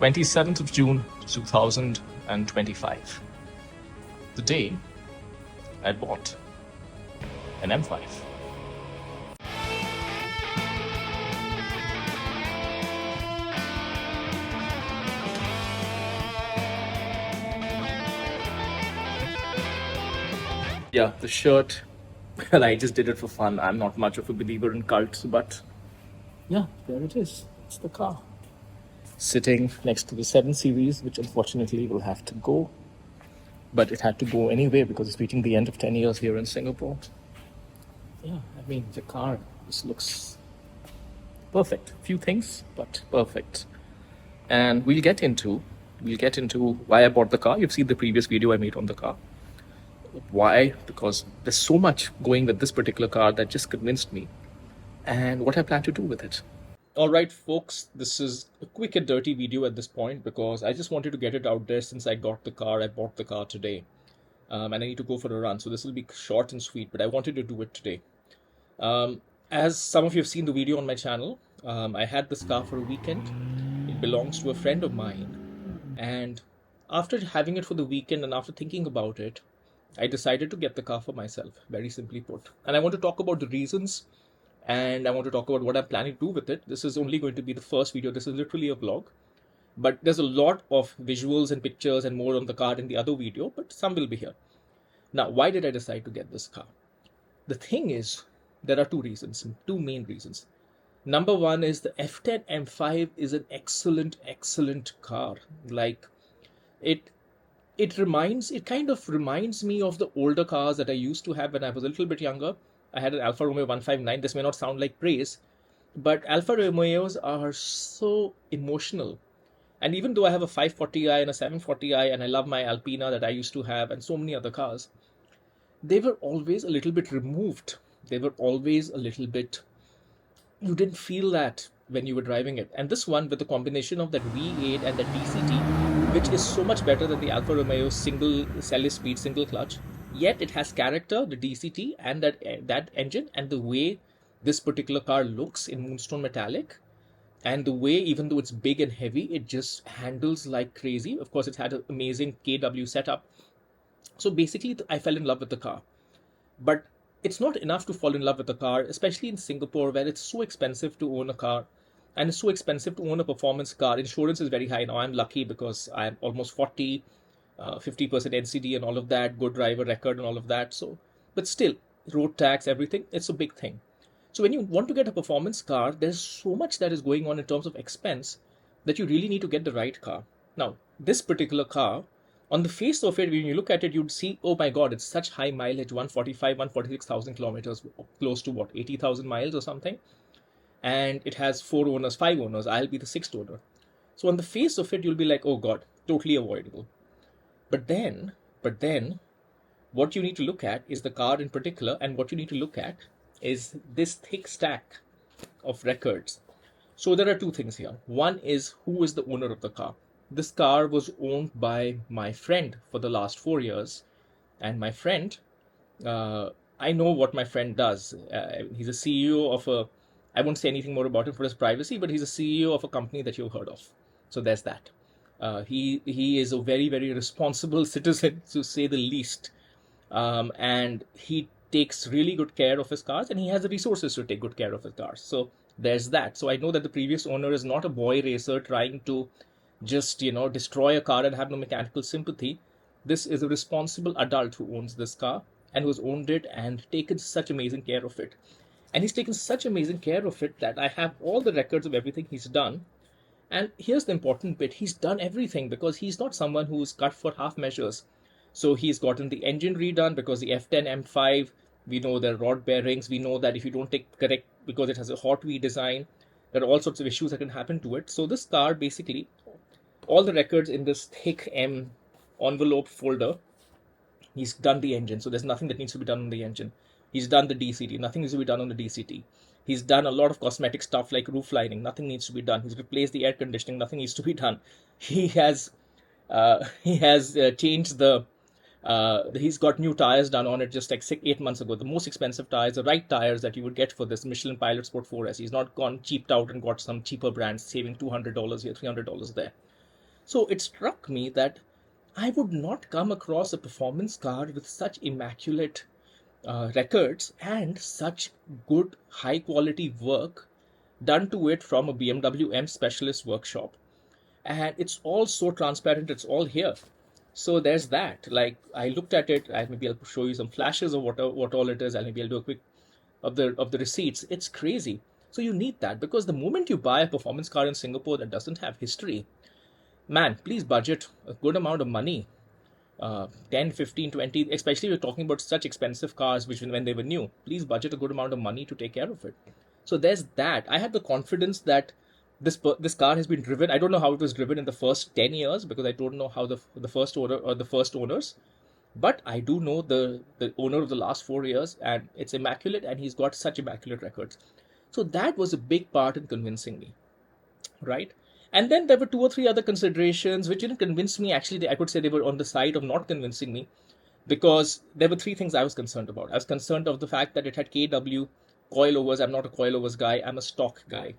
27th of June 2025. The day I bought an M5. Yeah, the shirt, well, I just did it for fun. I'm not much of a believer in cults, but yeah, there it is. It's the car. Sitting next to the 7 Series, which unfortunately will have to go. But it had to go anyway because it's reaching the end of 10 years here in Singapore. Yeah, I mean, the car just looks perfect. Few things, but perfect. And we'll get into why I bought the car. You've seen the previous video I made on the car. Why? Because there's so much going with this particular car that just convinced me, and what I plan to do with it. All right, folks, this is a quick and dirty video at this point because I just wanted to get it out there since I got the car. I bought the car today, and I need to go for a run. So this will be short and sweet, but I wanted to do it today. As some of you have seen the video on my channel, I had this car for a weekend. It belongs to a friend of mine, and after having it for the weekend and after thinking about it, I decided to get the car for myself, very simply put. And I want to talk about the reasons, and I want to talk about what I'm planning to do with it. This is only going to be the first video. This is literally a vlog. But there's a lot of visuals and pictures and more on the car in the other video, but some will be here. Now, why did I decide to get this car? The thing is, there are two main reasons. Number one is the F10 M5 is an excellent car. Like, it kind of reminds me of the older cars that I used to have when I was a little bit younger. I had an Alfa Romeo 159. This may not sound like praise, but Alfa Romeos are so emotional. And even though I have a 540i and a 740i, and I love my Alpina that I used to have, and so many other cars, they were always a little bit removed. They were always a little bit, you didn't feel that when you were driving it. And this one, with the combination of that V8 and that DCT, which is so much better than the Alfa Romeo single speed, single clutch, yet it has character, the DCT and that engine, and the way this particular car looks in Moonstone Metallic, and the way, even though it's big and heavy, it just handles like crazy. Of course, it's had an amazing KW setup. So basically, I fell in love with the car. But it's not enough to fall in love with a car, especially in Singapore, where it's so expensive to own a car. And it's so expensive to own a performance car. Insurance is very high. Now, I'm lucky because I'm almost 40, 50% NCD and all of that, good driver record and all of that. So, but still, road tax, everything, it's a big thing. So when you want to get a performance car, there's so much that is going on in terms of expense that you really need to get the right car. Now, this particular car, on the face of it, when you look at it, you'd see, oh my God, it's such high mileage, 146,000 kilometers, close to what, 80,000 miles or something. And it has 4 owners, 5 owners. I'll be the 6th owner. So on the face of it, you'll be like, oh God, totally avoidable. But then, what you need to look at is the car in particular, and what you need to look at is this thick stack of records. So there are two things here. One is, who is the owner of the car? This car was owned by my friend for the last 4 years. And my friend, I know what my friend does. He's a CEO of I won't say anything more about him for his privacy, but he's a CEO of a company that you've heard of. So there's that. He is a very, very responsible citizen, to say the least. And he takes really good care of his cars, and he has the resources to take good care of his cars. So there's that. So I know that the previous owner is not a boy racer trying to just, destroy a car and have no mechanical sympathy. This is a responsible adult who owns this car and who's owned it and taken such amazing care of it. And he's taken such amazing care of it that I have all the records of everything he's done. And here's the important bit. He's done everything because he's not someone who's cut for half measures. So he's gotten the engine redone because the F10 M5, we know there are rod bearings. We know that if you don't take correct, because it has a hot wheel design, there are all sorts of issues that can happen to it. So this car, basically, all the records in this thick M envelope folder, he's done the engine. So there's nothing that needs to be done on the engine. He's done the DCT. Nothing needs to be done on the DCT. He's done a lot of cosmetic stuff like roof lining. Nothing needs to be done. He's replaced the air conditioning. Nothing needs to be done. He has changed the he's got new tires done on it just like 8 months ago. The most expensive tires, the right tires that you would get for this Michelin Pilot Sport 4S. He's not gone cheaped out and got some cheaper brands, saving $200 here, $300 there. So it struck me that I would not come across a performance car with such immaculate records and such good high quality work done to it from a BMW M specialist workshop. And it's all so transparent, it's all here. So there's that. Like, I looked at it, I maybe I'll show you some flashes of what all it is, and maybe I'll do a quick of the receipts. It's crazy. So you need that, because the moment you buy a performance car in Singapore that doesn't have history, man, please budget a good amount of money, 10, 15, 20, especially if you're talking about such expensive cars, which when they were new, please budget a good amount of money to take care of it. So there's that. I had the confidence that this car has been driven. I don't know how it was driven in the first 10 years, because I don't know how the first owner or the first owners, but I do know the owner of the last 4 years, and it's immaculate, and he's got such immaculate records. So that was a big part in convincing me, right? And then there were two or three other considerations which didn't convince me. Actually, I could say they were on the side of not convincing me, because there were three things I was concerned about. I was concerned of the fact that it had KW coilovers. I'm not a coilovers guy. I'm a stock guy.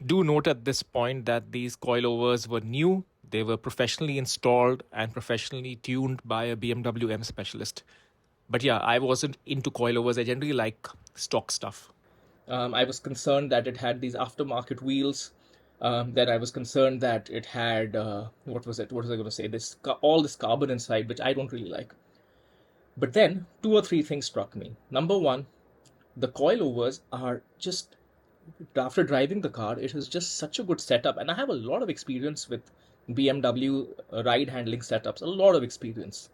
Do note at this point that these coilovers were new. They were professionally installed and professionally tuned by a BMW M specialist. But yeah, I wasn't into coilovers. I generally like stock stuff. I was concerned that it had these aftermarket wheels. Then I was concerned that it had what was it? What was I going to say? All this carbon inside, which I don't really like. But then two or three things struck me. Number one, the coilovers are just, after driving the car, it is just such a good setup, and I have a lot of experience with BMW ride handling setups. A lot of experience.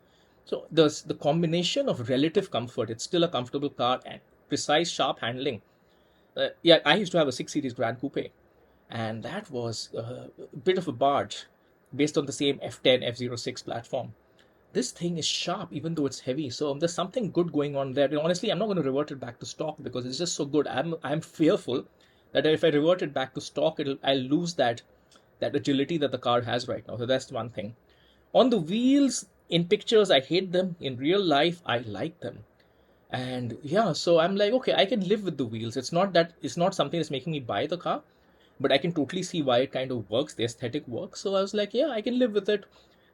So the combination of relative comfort. It's still a comfortable car, and precise, sharp handling. Yeah, I used to have a 6 Series Grand Coupe, and that was a bit of a barge based on the same F10 F06 platform. This thing is sharp even though it's heavy, so there's something good going on there. And honestly, I'm not going to revert it back to stock because it's just so good. I'm fearful that if I revert it back to stock, I'll lose that agility that the car has right now. So that's one thing. On the wheels, in pictures I hate them, in real life I like them. And yeah, so I'm like, okay, I can live with the wheels. It's not something that's making me buy the car, but I can totally see why it kind of works. The aesthetic works. So I was like, yeah, I can live with it.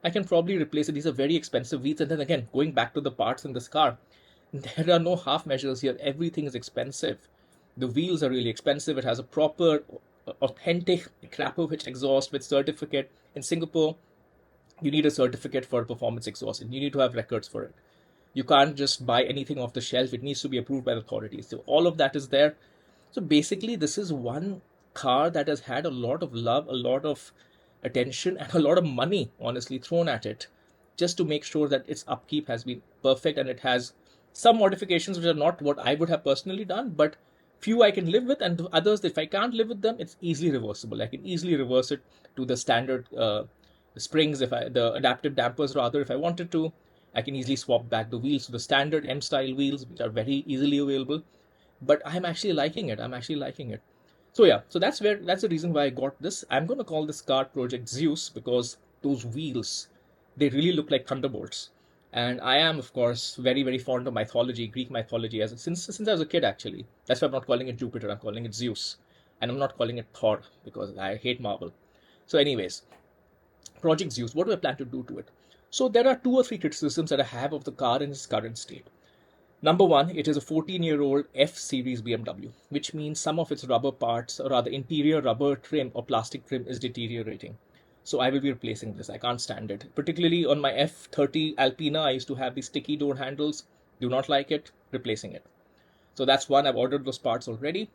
I can probably replace it. These are very expensive wheels. And then again, going back to the parts in this car, there are no half measures here. Everything is expensive. The wheels are really expensive. It has a proper, authentic Krapovic exhaust with certificate. In Singapore, you need a certificate for a performance exhaust, and you need to have records for it. You can't just buy anything off the shelf. It needs to be approved by the authorities. So all of that is there. So basically, this is one car that has had a lot of love, a lot of attention, and a lot of money, honestly, thrown at it, just to make sure that its upkeep has been perfect, and it has some modifications which are not what I would have personally done, but few I can live with, and others, if I can't live with them, it's easily reversible. I can easily reverse it to the standard springs, the adaptive dampers rather, if I wanted to. I can easily swap back the wheels to the standard M style wheels, which are very easily available. But I'm actually liking it. I'm actually liking it. So yeah, so that's the reason why I got this. I'm gonna call this car Project Zeus, because those wheels, they really look like thunderbolts. And I am, of course, very very fond of mythology, Greek mythology, since I was a kid actually. That's why I'm not calling it Jupiter. I'm calling it Zeus, and I'm not calling it Thor because I hate Marvel. So, anyways, Project Zeus. What do I plan to do to it? So there are two or three criticisms that I have of the car in its current state. Number one, it is a 14-year-old F series BMW, which means some of its rubber parts, or rather interior rubber trim or plastic trim, is deteriorating. So I will be replacing this. I can't stand it. Particularly on my F30 Alpina, I used to have these sticky door handles. Do not like it. Replacing it. So that's one. I've ordered those parts already.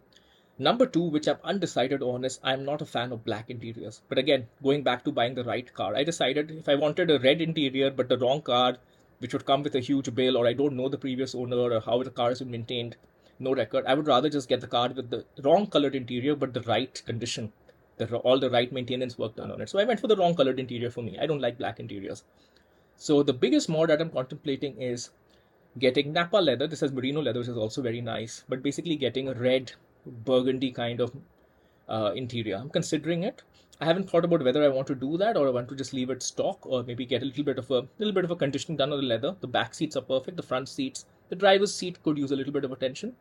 Number two, which I'm undecided on, is I'm not a fan of black interiors. But again, going back to buying the right car, I decided if I wanted a red interior but the wrong car, which would come with a huge bill, or I don't know the previous owner or how the car has been maintained, no record, I would rather just get the car with the wrong colored interior but the right condition, all the right maintenance work done on it. So I went for the wrong colored interior for me. I don't like black interiors. So the biggest mod that I'm contemplating is getting Napa leather. This has merino leather, which is also very nice, but basically getting a red burgundy kind of interior. I'm considering it. I haven't thought about whether I want to do that or I want to just leave it stock, or maybe get a little bit of a conditioning done on the leather. The back seats are perfect. The front seats, the driver's seat could use a little bit of attention.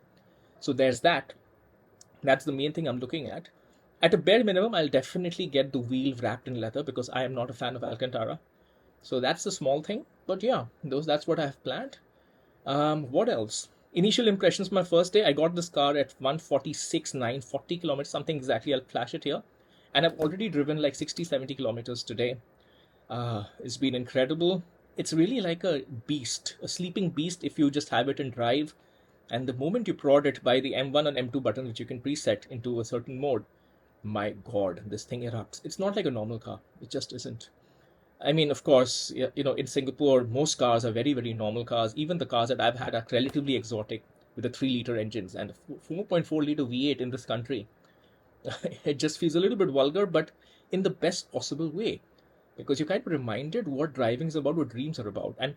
So there's that. That's the main thing I'm looking at. At a bare minimum, I'll definitely get the wheel wrapped in leather because I am not a fan of Alcantara. So that's a small thing. But yeah, that's what I have planned. What else? Initial impressions my first day. I got this car at 146,940 kilometers, something exactly. I'll flash it here. And I've already driven like 60, 70 kilometers today. It's been incredible. It's really like a beast, a sleeping beast if you just have it in drive. And the moment you prod it by the M1 and M2 button, which you can preset into a certain mode, my god, this thing erupts. It's not like a normal car. It just isn't. I mean, of course, in Singapore, most cars are very, very normal cars. Even the cars that I've had are relatively exotic with the 3-liter engines and a 4.4-liter V8 in this country. It just feels a little bit vulgar, but in the best possible way. Because you're kind of reminded what driving is about, what dreams are about. And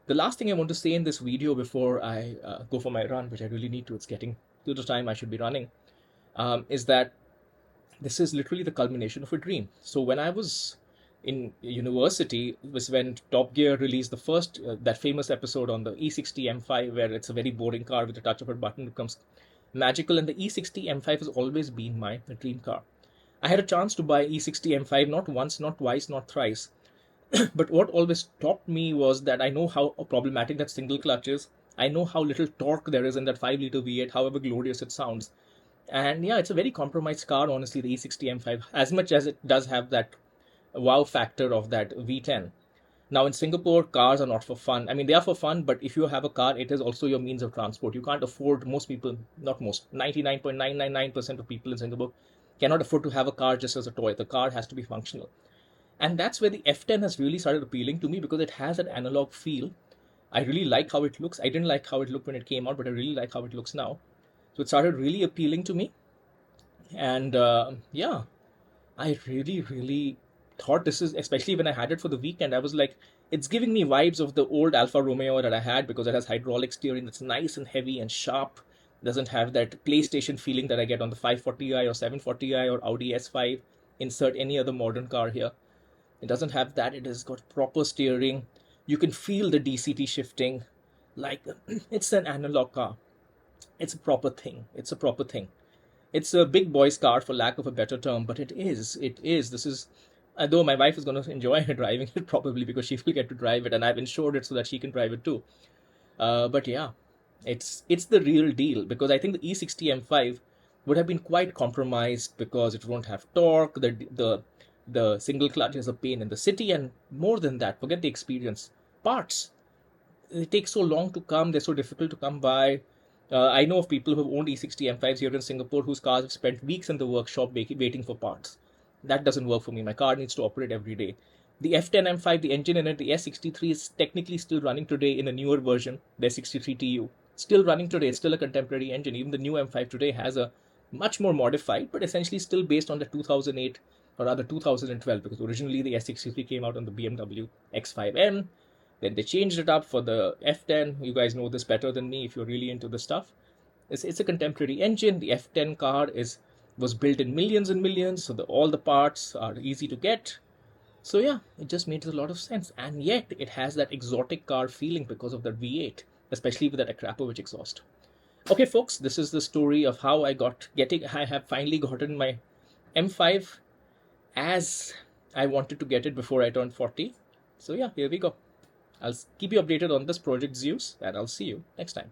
the last thing I want to say in this video before I go for my run, which I really need to, it's getting to the time I should be running, is that this is literally the culmination of a dream. So when I was in university was when Top Gear released the first that famous episode on the E60 M5, where it's a very boring car with a touch of a button becomes magical, and the E60 M5 has always been my dream car. I had a chance to buy E60 M5 not once, not twice, not thrice, but what always stopped me was that I know how problematic that single clutch is. I know how little torque there is in that 5-liter V8, however glorious it sounds. And yeah, it's a very compromised car, honestly, the E60 M5, as much as it does have that wow factor of that V10. Now, in Singapore, cars are not for fun. I mean, they are for fun, but if you have a car, it is also your means of transport. You can't afford, most people, not most, 99.999% of people in Singapore cannot afford to have a car just as a toy. The car has to be functional. And that's where the F10 has really started appealing to me because it has an analog feel. I really like how it looks. I didn't like how it looked when it came out, but I really like how it looks now. So it started really appealing to me. And yeah, I really, really thought this is, especially when I had it for the weekend, I was like, it's giving me vibes of the old Alfa Romeo that I had because it has hydraulic steering that's nice and heavy and sharp. Doesn't have that PlayStation feeling that I get on the 540i or 740i or Audi S5. Insert any other modern car here. It doesn't have that. It has got proper steering. You can feel the DCT shifting. Like, it's an analog car. It's a proper thing. It's a proper thing. It's a big boy's car, for lack of a better term, but it is. It is. This is, though my wife is going to enjoy driving it probably because she will get to drive it, and I've insured it so that she can drive it too. But yeah, it's the real deal because I think the E60 M5 would have been quite compromised because it won't have torque. The single clutch is a pain in the city, and more than that, forget the experience. Parts, they take so long to come. They're so difficult to come by. I know of people who have owned E60 M5s here in Singapore whose cars have spent weeks in the workshop waiting for parts. That doesn't work for me. My car needs to operate every day. The F10 M5, the engine in it, the S63 is technically still running today in a newer version, the S63 TU. Still running today. It's still a contemporary engine. Even the new M5 today has a much more modified, but essentially still based on the 2008 or rather 2012, because originally the S63 came out on the BMW X5M. Then they changed it up for the F10. You guys know this better than me if you're really into the stuff. It's a contemporary engine. The F10 car was built in millions and millions, so all the parts are easy to get. So yeah, it just makes a lot of sense. And yet it has that exotic car feeling because of that V8, especially with that Akrapovic exhaust. Okay, folks, this is the story of how I have finally gotten my M5 as I wanted to get it before I turned 40. So yeah, here we go. I'll keep you updated on this project Zeus, and I'll see you next time.